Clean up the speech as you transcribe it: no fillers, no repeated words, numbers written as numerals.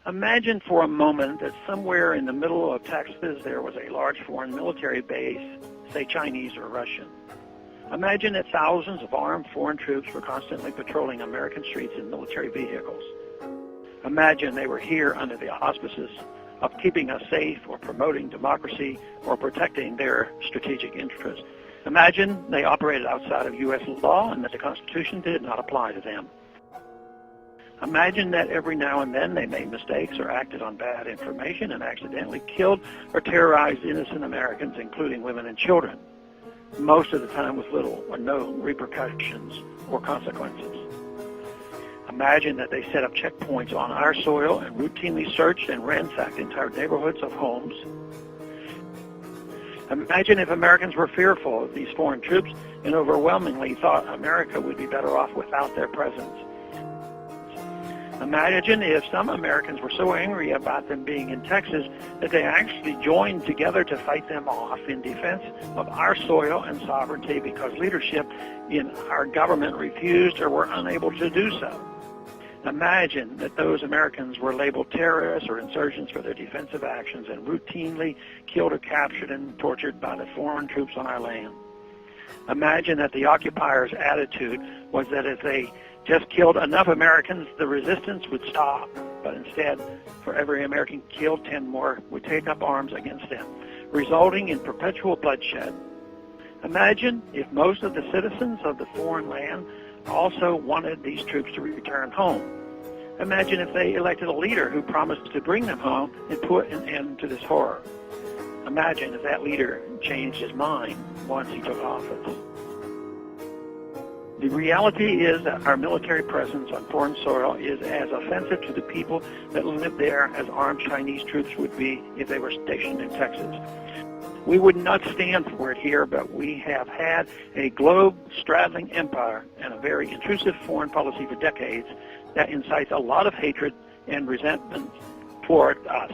Imagine for a moment that somewhere in the middle of Texas there was a large foreign military base, say Chinese or Russian. Imagine that thousands of armed foreign troops were constantly patrolling American streets in military vehicles. Imagine they were here under the auspices of keeping us safe or promoting democracy or protecting their strategic interests. Imagine they operated outside of U.S. law and that the Constitution did not apply to them. Imagine that every now and then they made mistakes or acted on bad information and accidentally killed or terrorized innocent Americans, including women and children, most of the time with little or no repercussions or consequences. Imagine that they set up checkpoints on our soil and routinely searched and ransacked entire neighborhoods of homes. Imagine if Americans were fearful of these foreign troops and overwhelmingly thought America would be better off without their presence. Imagine if some Americans were so angry about them being in Texas that they actually joined together to fight them off in defense of our soil and sovereignty because leadership in our government refused or were unable to do so. Imagine that those Americans were labeled terrorists or insurgents for their defensive actions and routinely killed or captured and tortured by the foreign troops on our land. Imagine that the occupiers' attitude was that if they just killed enough Americans, the resistance would stop. But instead, for every American killed, 10 more would take up arms against them, resulting in perpetual bloodshed. Imagine if most of the citizens of the foreign land also wanted these troops to return home. Imagine if they elected a leader who promised to bring them home and put an end to this horror. Imagine if that leader changed his mind once he took office. The reality is that our military presence on foreign soil is as offensive to the people that live there as armed Chinese troops would be if they were stationed in Texas. We would not stand for it here, but we have had a globe-straddling empire and a very intrusive foreign policy for decades that incites a lot of hatred and resentment toward us.